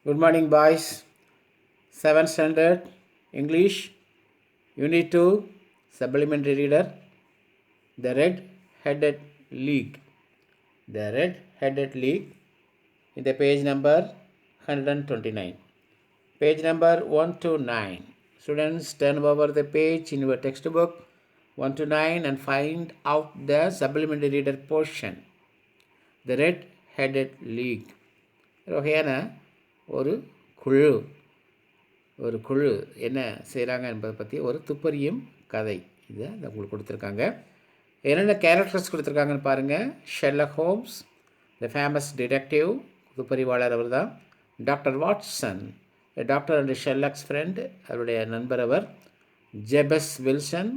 Good morning, boys. 7th standard English, Unit 2, Supplementary Reader, The Red-Headed League. The Red-Headed League in the page number 129. Page number 129. Students, turn over the page in your textbook 1 to 9 and find out the supplementary reader portion. The Red-Headed League. வகையான ஒரு குழு என்ன செய்கிறாங்க என்பதை பற்றி ஒரு துப்பறியும் கதை இதை உங்களுக்கு கொடுத்துருக்காங்க. என்னென்ன கேரக்டர்ஸ் கொடுத்துருக்காங்கன்னு பாருங்கள். Sherlock Holmes, the famous detective, துப்பறிவாளர் அவர் தான். Doctor Watson, doctor and Sherlock's friend, அவருடைய நண்பர் அவர். Jabez Wilson,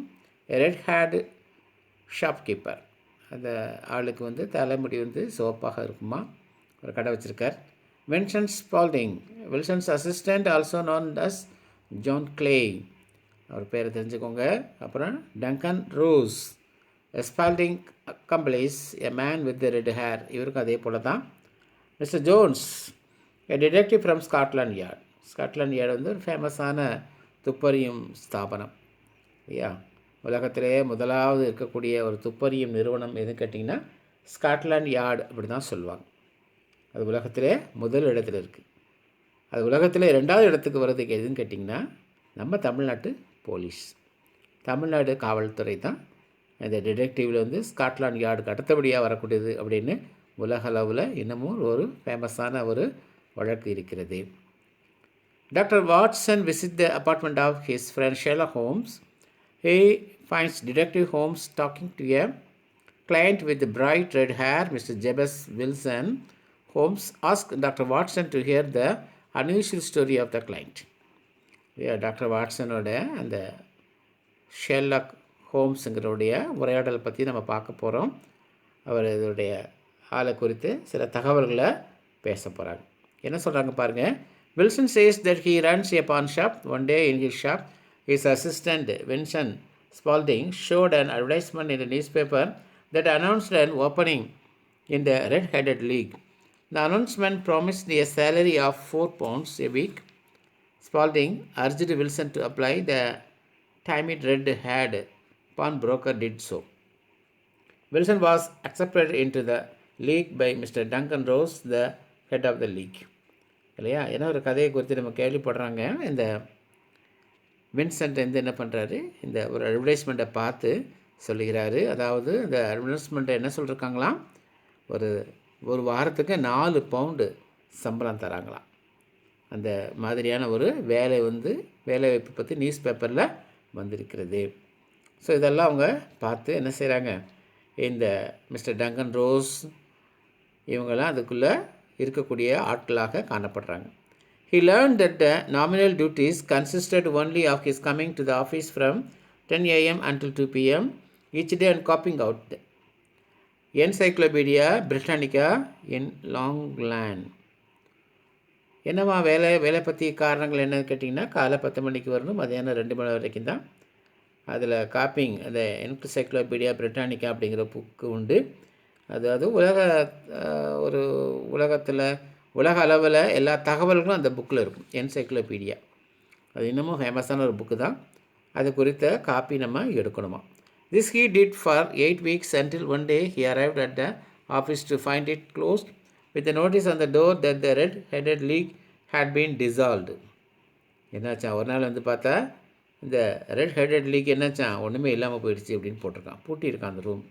red head shopkeeper, அந்த ஆளுக்கு தலைமுடி சிவப்பாக இருக்குமா, ஒரு கடை வச்சுருக்கார். Vincent Spaulding, Wilson's assistant, also known as John Clay, அவர் பேரை தெரிஞ்சுக்கோங்க. அப்புறம் Duncan Ross, Spaulding accomplice, a man with the red hair, இவருக்கு அதே போல தான். Mister Jones, a detective from Scotland Yard. Scotland yard ஒரு ஃபேமஸான துப்பறியும் ஸ்தாபனம் இல்லையா. உலகத்திலேயே முதலாவது இருக்கக்கூடிய ஒரு துப்பறியும் நிறுவனம் எதுன்னு கேட்டிங்கன்னா ஸ்காட்லாண்ட் யார்டு அப்படி தான் சொல்லுவாங்க. அது உலகத்திலே முதல் இடத்துல இருக்குது. அது உலகத்தில் 2வது இடத்துக்கு வர்றதுக்கு எதுன்னு கேட்டிங்கன்னா நம்ம தமிழ்நாட்டு போலீஸ், தமிழ்நாடு காவல்துறை தான் இந்த டிடெக்டிவில் ஸ்காட்லாண்ட் யார்டுக்கு அடுத்தபடியாக வரக்கூடியது அப்படின்னு உலக அளவில் இன்னமும் ஒரு ஃபேமஸான ஒரு வழக்கு இருக்கிறது. Doctor Watson visit the apartment of his friend Sherlock Holmes. He finds Detective Holmes talking to a client with bright red hair, Mr. Jebus Wilson. Holmes asked Dr. Watson to hear the unusual story of the client. Doctor வாட்சனோட அந்த Sherlock ஹோம்ஸுங்கிறோடைய உரையாடலை பற்றி நம்ம பார்க்க போகிறோம். அவர் இதோடைய ஆளை குறித்து சில தகவல்களை பேச போகிறாங்க. என்ன சொல்கிறாங்க பாருங்கள். Wilson says that he runs a pawn shop. One day in his shop, his assistant Vincent Spaulding showed an advertisement in the newspaper that announced an opening in the Red-Headed League. The announcement promised a salary of £4 a week. Spaulding urged Wilson to apply. The timid red-haired pawnbroker did so. Wilson was accepted into the league by Mr. Duncan Rose, the head of the league. இல்லையா, ஏன்னா ஒரு கதையை குறித்து நம்ம கேள்விப்படுறாங்க. இந்த Vincent என்ன பண்ணுறாரு, இந்த ஒரு அட்வர்டைஸ்மெண்ட்டை பார்த்து சொல்லுகிறாரு. அதாவது இந்த அட்வர்டைஸ்மெண்ட்டை என்ன சொல்லியிருக்காங்களாம், ஒரு வாரத்துக்கு 4 பவுண்டு சம்பளம் தராங்களாம். அந்த மாதிரியான ஒரு வேலைவாய்ப்பு பற்றி நியூஸ் பேப்பரில் வந்திருக்கிறது. ஸோ இதெல்லாம் அவங்க பார்த்து என்ன செய்கிறாங்க, இந்த மிஸ்டர் டங்கன் ரோஸ் இவங்கெல்லாம் அதுக்குள்ளே இருக்கக்கூடிய ஆட்களாக காணப்படுறாங்க. He learned that the nominal duties consisted only of his coming to the office from 10 a.m. until 2 p.m. each day and copying out the Encyclopedia Britannica in Longland. என்னவா வேலை பற்றி காரணங்கள் என்னன்னு கேட்டிங்கன்னா, காலை 10 மணிக்கு வரணும், மதியானம் 2 மணி வரைக்கும் தான். அதில் காப்பிங் அந்த என்சைக்ளோபீடியா பிரிட்டானிக்கா அப்படிங்கிற புக்கு உண்டு. அதாவது உலக அளவில் எல்லா தகவல்களும் அந்த புக்கில் இருக்கும். என்சைக்ளோபீடியா அது இன்னமும் ஃபேமஸான ஒரு புக்கு தான். அது குறித்த காப்பி நம்ம எடுக்கணுமா. This he did for 8 weeks until one day he arrived at the office to find it closed with a notice on the door that the Red-Headed League had been dissolved. என்னாச்சா, ஒரு நாள் பார்த்தா இந்த Red-Headed League என்னாச்சா, ஒன்றுமே இல்லாமல் போயிடுச்சு அப்படின்னு போட்டிருக்கான், பூட்டியிருக்கான் அந்த room.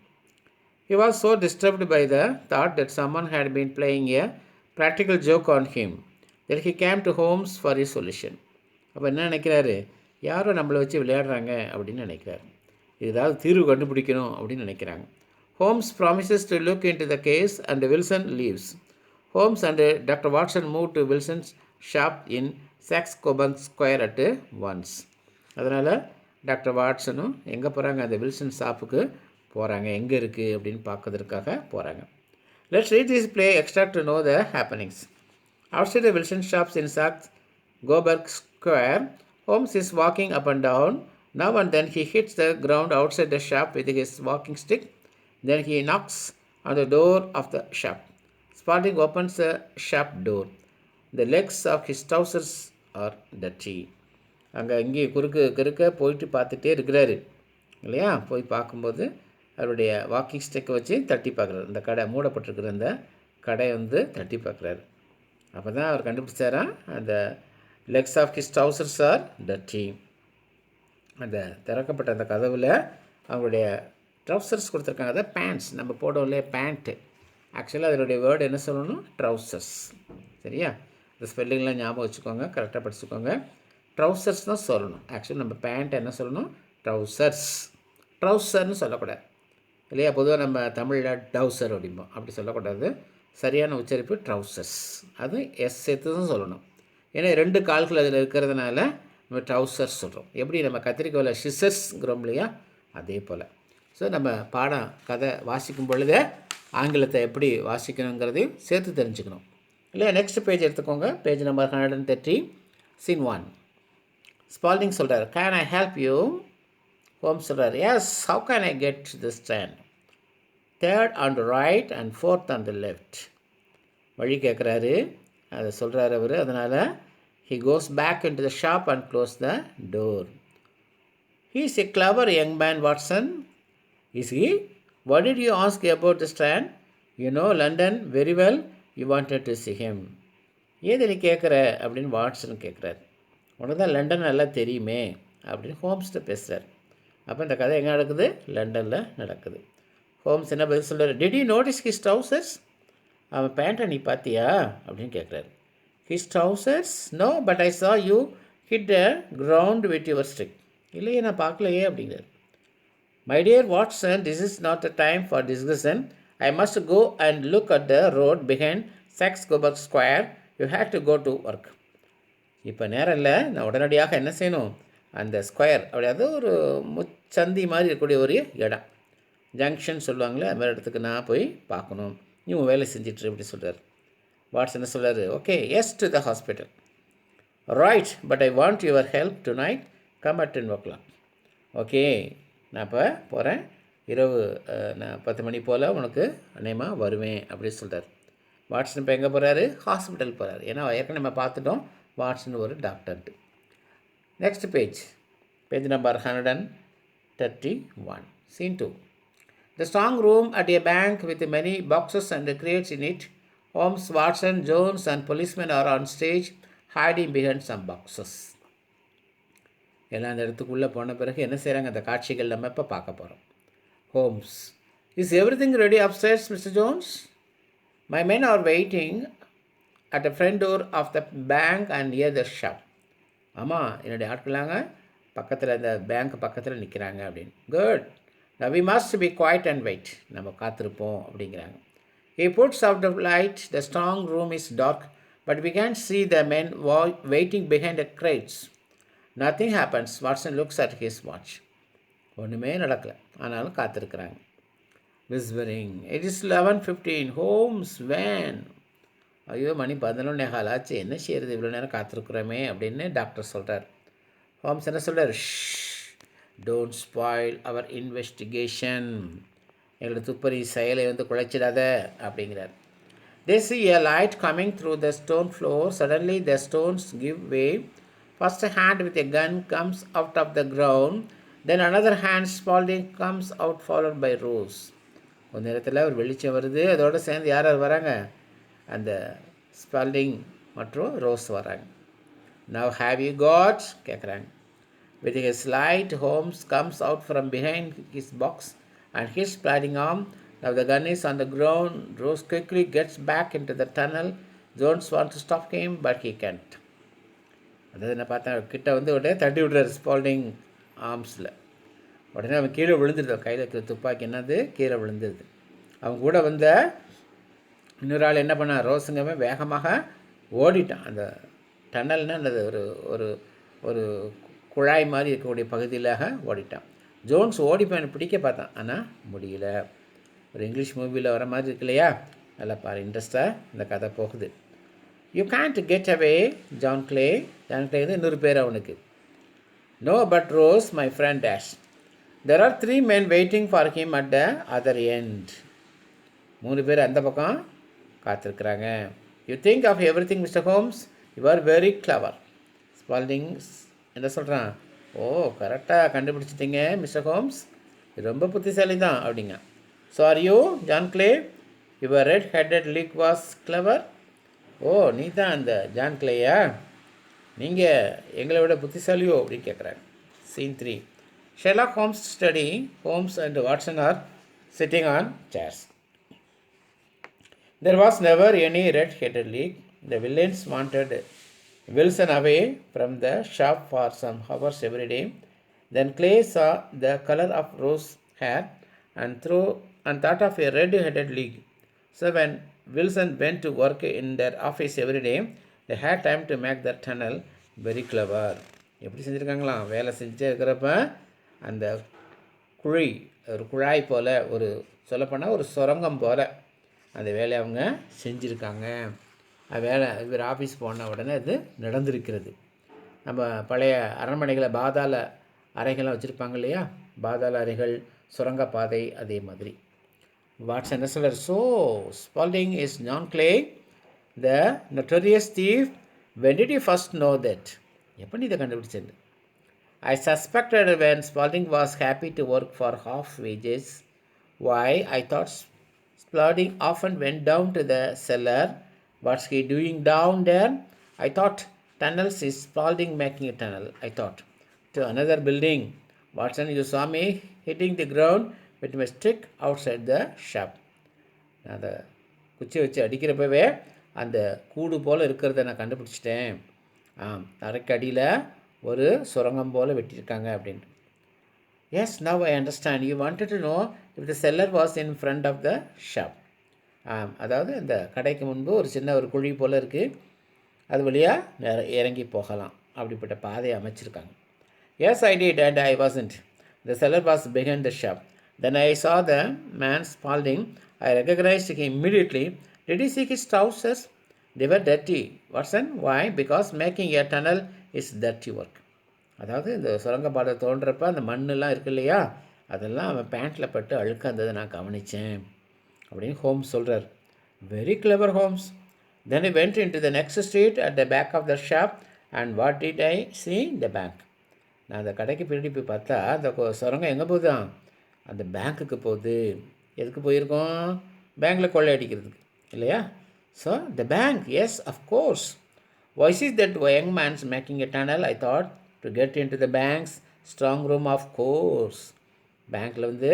He was so disturbed by the thought that someone had been playing a practical joke on him that he came to Holmes for his solution. அப்போ என்ன நினைக்கிறாரு, யாரோ நம்மளை வச்சு விளையாடுறாங்க அப்படின்னு நினைக்கிறாரு. ஏதாவது தீர்வு கண்டுபிடிக்கணும் அப்படின்னு நினைக்கிறாங்க. Holmes promises to look into the case and Wilson leaves. Holmes and Dr. Watson moved to Wilson's shop in Saxe-Coburg Square at once. அதனால் டாக்டர் வாட்சனும் எங்கே போகிறாங்க, அந்த வில்சன் ஷாப்புக்கு போகிறாங்க. எங்கே இருக்குது அப்படின்னு பார்க்கறதுக்காக போகிறாங்க. Let's read this play extract to know the happenings. Outside the Wilson shops in Saxe-Coburg Square, Holmes is walking up and down. Now and then he hits the ground outside the shop with his walking stick. Then he knocks on the door of the shop. Spaulding opens the shop door. The legs of his trousers are dirty. அங்கே இங்கே குறுக்க போயிட்டு பார்த்துட்டே இருக்கிறாரு இல்லையா. போய் பார்க்கும்போது அவருடைய வாக்கிங் ஸ்டிக்கை வச்சு தட்டி பார்க்குறாரு. இந்த கடை மூடப்பட்டிருக்கிற அந்த கடை வந்து தட்டி பார்க்குறாரு. அப்போ தான் அவர் கண்டுபிடிச்சாரா அந்த legs of his trousers are dirty. அந்த திறக்கப்பட்ட அந்த கதவில் அவங்களுடைய ட்ரௌசர்ஸ் கொடுத்துருக்காங்க. அதான் பேண்ட்ஸ் நம்ம போடுவோம் இல்லையா பேண்ட்டு. ஆக்சுவலாக அதனுடைய வேர்டு என்ன சொல்லணும், ட்ரௌசர்ஸ். சரியா, இந்த ஸ்பெல்லிங்லாம் ஞாபகம் வச்சுக்கோங்க, கரெக்டாக படிச்சுக்கோங்க. ட்ரௌசர்ஸ் தான் சொல்லணும். ஆக்சுவலி நம்ம பேண்ட் என்ன சொல்லணும், ட்ரௌசர்ஸ். ட்ரௌசர்னு சொல்லக்கூடாது இல்லையா. பொதுவாக நம்ம தமிழில் டவுசர் அப்படிம்போம், அப்படி சொல்லக்கூடாது. சரியான உச்சரிப்பு ட்ரௌசர்ஸ். அது எஸ் சேர்த்து தான் சொல்லணும். ஏன்னா 2 கால்கள் அதில் இருக்கிறதுனால நம்ம ட்ரௌசர்ஸ் சொல்கிறோம். எப்படி நம்ம கத்திரிக்கோவில் ஷிசர்ஸ்ங்கிறோம் இல்லையா, அதே போல். ஸோ நம்ம பாடம் கதை வாசிக்கும் பொழுதே ஆங்கிலத்தை எப்படி வாசிக்கணுங்கிறதையும் சேர்த்து தெரிஞ்சுக்கணும் இல்லையா. நெக்ஸ்ட் பேஜ் எடுத்துக்கோங்க. Page number 130, scene 1. ஸ்பால்டிங் சொல்கிறார், can I help you? Holmes சொல்கிறார், yes, how can I get the stand? 3rd on the right and 4th on the left. வழி கேட்குறாரு, அதை சொல்கிறார் அவர். அதனால் he goes back into the shop and close the door. He is a clever young man, Watson. Is he? What did you ask about the strand? You know London very well. You wanted to see him. ஏது நீ கேட்குற அப்படின்னு Watson கேட்குறாரு. உனக்கு தான் London நல்லா தெரியுமே அப்படின்னு ஹோம்ஸ்கிட்ட பேசுகிறார். அப்போ இந்த கதை எங்கே நடக்குது, லண்டனில் நடக்குது. ஹோம்ஸ் என்ன பதில் சொல்கிறார், did you notice his trousers? அவன் பேண்ட்டை நீ பார்த்தியா அப்படின்னு கேட்குறாரு. His trousers? No, but I saw you hit a ground with your stick. இல்லையே, நான் பார்க்கலையே அப்படிங்கிறார். My dear Watson, this is not a time for discussion. I must go and look at the road behind Saxe Coburg Square. You have to go to work. இப்போ நேரம் இல்லை, நான் உடனடியாக என்ன செய்யணும், அந்த ஸ்கொயர் அப்படியாவது ஒரு முச்சந்தி மாதிரி இருக்கக்கூடிய ஒரு இடம், ஜங்ஷன் சொல்லுவாங்களே, அது மாதிரி இடத்துக்கு நான் போய் பார்க்கணும். நீ உன் வேலை செஞ்சிட்ரு இப்படி சொல்கிறார். வாட்ஸ் என்ன சொல்கிறார், okay, yes to the hospital. Right, but I want your help tonight. Come at 10 o'clock. Okay, நான் இப்போ போகிறேன், இரவு நான் 10 மணி போல் உனக்கு அநேகமாக வருவேன் அப்படின்னு சொல்கிறார். வாட்ஸன் இப்போ எங்கே போகிறாரு, ஹாஸ்பிட்டல் போகிறார். ஏன்னா ஏற்கனவே நம்ம பார்த்துட்டோம் வாட்ஸன் ஒரு டாக்டர்ட்டு. Next page number 131, scene 2. The strong room at a bank with many boxes and crates in it. Holmes, Watson, Jones and policemen are on stage hiding behind some boxes. எல்லாம் அந்த இடத்துக்குள்ளே போன பிறகு என்ன செய்கிறாங்க, அந்த காட்சிகள் நம்ம இப்போ பார்க்க போகிறோம். Holmes, is everything ready upstairs mister Jones? My men are waiting at a front door of the bank and near the shop. ஆமாம், என்னுடைய ஆட்களாங்க பக்கத்தில் இந்த பேங்க் பக்கத்தில் நிற்கிறாங்க அப்படின்னு. Good, now we must be quiet and wait. நம்ம காத்திருப்போம் அப்படிங்கிறாங்க. He puts out the light. The strong room is dark, but we can't see the men waiting behind the crates. Nothing happens. Watson looks at his watch. ஒன்றுமே நடக்கலை, ஆனாலும் காத்திருக்கிறாங்க. Whispering, it is 11:15. Holmes, van. ஐயோ, மணி 11:15 ஆச்சு, என்ன செய்யறது, இவ்வளோ நேரம் காத்திருக்கிறோமே அப்படின்னு டாக்டர் சொல்கிறார். ஹோம்ஸ் என்ன சொல்கிறார், டோன்ட் ஸ்பாயில் அவர் இன்வெஸ்டிகேஷன். எங்களோட துப்பறி செயலை வந்து குலைச்சிடாத அப்படிங்கிறார். They see a light coming through the stone floor. Suddenly the stones give way. First a hand with a gun comes out of the ground. Then another hand Spaulding comes out followed by Rose. ஒரு நேரத்தில் ஒரு வெளிச்சம் வருது, அதோடு சேர்ந்து யார் யார் வராங்க, அந்த ஸ்பால்டிங் மற்றும் ரோஸ் வராங்க. Now have you got கேட்குறாங்க. With his light, Holmes comes out from behind his box and his sliding arm. Now the gun is on the ground. Rose quickly gets back into the tunnel. Jones wants to stop him, but he can't. அதாவது என்ன பார்த்தா கிட்ட வந்து உடனே தட்டி விடுறாரு Spalding ஆர்ம்ஸில். உடனே அவன் கீழே விழுந்துருது, கையில் இருக்கிற துப்பாக்கி என்னது கீழே விழுந்துருது. அவன் கூட வந்த இன்னொரு ஆள் என்ன பண்ணான், ரோஸுங்கமே வேகமாக ஓடிட்டான். அந்த டன்னல்னால் அந்த ஒரு ஒரு குழாய் மாதிரி இருக்கக்கூடிய பகுதியிலாக ஓடிட்டான். ஜோன்ஸ் ஓடி போய் பிடிக்க பார்த்தான், ஆனால் முடியல. ஒரு இங்கிலீஷ் மூவியில் வர மாதிரி இருக்கு இல்லையா, நல்லா பாரு, இன்ட்ரெஸ்டாக இந்த கதை போகுது. You can't get away John Clay. John Clay வந்து இன்னொரு பேர் அவனுக்கு. No but Ross my friend dash. There are 3 men waiting for him at the other end. 3 பேர் அந்த பக்கம் காத்திருக்கிறாங்க. You think of everything mister Holmes, you are very clever. Spaulding என்ன சொல்கிறான், ஓ கரெக்டாக கண்டுபிடிச்சிட்டிங்க மிஸ்டர் ஹோம்ஸ், ரொம்ப புத்திசாலி தான் அப்படிங்க. So are you John Clay, your red headed league was clever. ஓ நீ தான் அந்த ஜான் கிளேயா, நீங்கள் எங்களை விட புத்திசாலியோ அப்படின்னு கேட்குறாங்க. Scene 3. Sherlock Holmes study. Holmes and Watson are sitting on chairs. There was never any red-headed leak. The villains wanted Wilson away from the shop for some hours every day. Then Clay saw the color of Rose's hair and thought of a red-headed leak. So when Wilson went to work in their office every day, they had time to make their tunnel very clever. எப்படி செஞ்சுருக்காங்களாம், வேலை செஞ்சுட்டே இருக்கிறப்ப அந்த குழி, ஒரு குழாய் போல், ஒரு சொல்லப்போனால் ஒரு சுரங்கம் போல் அந்த வேலையை அவங்க செஞ்சுருக்காங்க. வேலை இவர் ஆஃபீஸ் போன உடனே அது நடந்திருக்கிறது. நம்ம பழைய அரண்மனைகளை பாதாள அறைகள்லாம் வச்சுருப்பாங்க இல்லையா, பாதாள அறைகள், சுரங்கப்பாதை, அதே மாதிரி. வாட்சன் என்ன சொல்கிறார், so Spalding is John clay the notorious thief, when did you first know that? எப்போ நீ இதை கண்டுபிடிச்சது? I suspected when Spalding was happy to work for half wages. Why? I thought Spalding often went down to the cellar. What's he doing down there? I thought tunnels is Spalding making a tunnel. I thought to another building. Watson, you saw me hitting the ground with my stick outside the shop. அந்த குச்சி வச்சு அடிக்கிறப்பவே அந்த கூடு போல் இருக்கிறத நான் கண்டுபிடிச்சிட்டேன். அரைக்கு அடியில் ஒரு சுரங்கம் போல் வெட்டியிருக்காங்க அப்படின்ட்டு. Yes, now I understand. You wanted to know if the cellar was in front of the shop. அதாவது அந்த கடைக்கு முன்பு ஒரு சின்ன ஒரு குழி போல் இருக்குது, அது வழியாக இறங்கி போகலாம், அப்படிப்பட்ட பாதையை அமைச்சிருக்காங்க. Yes I did and I wasn't. The cellar was behind the shop. Then I saw the man Spaulding. I recognised him immediately. Did you see his trousers? They were dirty. Watson, why? Because making a tunnel is dirty work. அதாவது இந்த சுரங்கப்பாதை தோன்றப்ப அந்த மண்ணெல்லாம் இருக்கு இல்லையா, அதெல்லாம் அவன் பேண்ட்டில் பட்டு அழுக்க இருந்ததை நான் கவனித்தேன் அப்படின்னு ஹோம்ஸ் சொல்கிறார். Very clever Holmes. Then I went into the next street at the back of the shop and what did I see? The bank. நான் அந்த கடைக்கு பின்னாடி போய் பார்த்தா அந்த சுரங்கம் எங்கே போகுதான், அந்த பேங்க்குக்கு போகுது. எதுக்கு போயிருக்கோம்? பேங்க்கில் கொள்ளை அடிக்கிறதுக்கு இல்லையா? So, the bank, yes, of course. Why is that young man's making a tunnel? I thought to get into the bank's strong room, of course. பேங்க்கில் வந்து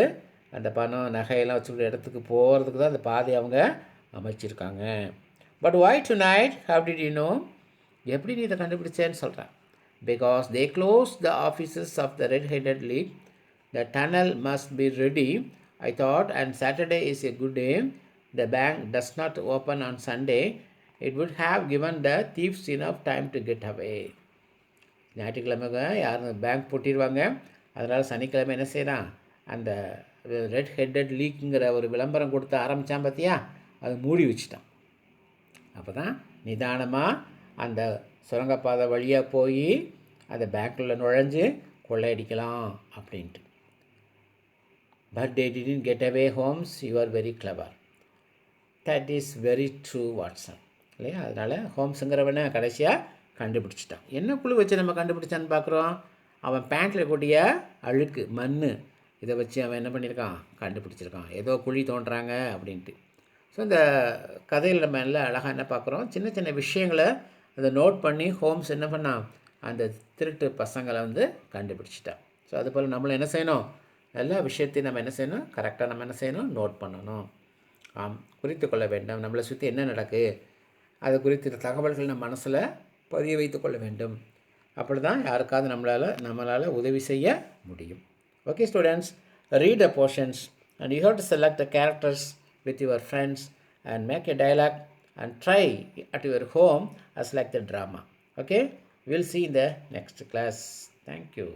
அந்த பணம் நகையெல்லாம் வச்சுக்கிற இடத்துக்கு போகிறதுக்கு தான் அந்த பாதை அவங்க அமைச்சிருக்காங்க. But why tonight? How did you know? எப்படி நீ இதை கண்டுபிடிச்சேன்னு சொல்கிறேன். Because they closed the offices of the red-headed league. The tunnel must be ready, I thought, and Saturday is a good day. The bank does not open on Sunday. It would have given the thieves enough time to get away. ஞாயிற்றுக்கிழமை யாரும் bank பூட்டிடுவாங்க, அதனால் சனிக்கிழமை என்ன செய்கிறான், அந்த red headed லீக்குங்கிற ஒரு விளம்பரம் கொடுத்து ஆரம்பித்தான் பார்த்தியா, அது மூடி வச்சுட்டான். அப்போ தான் நிதானமாக அந்த சுரங்கப்பாதை வழியாக போய் அந்த பேங்க்கில் நுழைஞ்சு கொள்ளையடிக்கலாம் அப்படின்ட்டு. But they didn't get away, Holmes. You are very clever. That is very true, Watson. இல்லையா? அதனால் ஹோம்ஸுங்கிறவனை கடைசியாக கண்டுபிடிச்சிட்டான். என்ன குழு வச்சு நம்ம கண்டுபிடிச்சான்னு பார்க்குறோம். அவன் பேண்ட்டில் கூடிய அழுக்கு மண், இதை வச்சு அவன் என்ன பண்ணியிருக்கான், கண்டுபிடிச்சிருக்கான். ஏதோ குழி தோன்றுறாங்க அப்படின்ட்டு. ஸோ இந்த கதையில் நம்ம எல்லாம் அழகாக என்ன பார்க்குறோம், சின்ன சின்ன விஷயங்களை அதை நோட் பண்ணி ஹோம்ஸ் என்ன பண்ணான், அந்த திருட்டு பசங்களை வந்து கண்டுபிடிச்சிட்டான். ஸோ அதுபோல் நம்மளும் என்ன செய்யணும், எல்லா விஷயத்தையும் நம்ம என்ன செய்யணும், கரெக்டாக நம்ம என்ன செய்யணும், நோட் பண்ணணும். குறித்து கொள்ள வேண்டும். நம்மளை சுற்றி என்ன நடக்குது அது குறித்த தகவல்கள் நம்ம மனசில் பதிய வைத்து கொள்ள வேண்டும். அப்படி தான் யாருக்காவது நம்மளால் உதவி செய்ய முடியும். Okay students, read the portions and you have to select the characters with your friends and make a dialogue and try at your home as like the drama. Okay, we'll see in the next class. Thank you.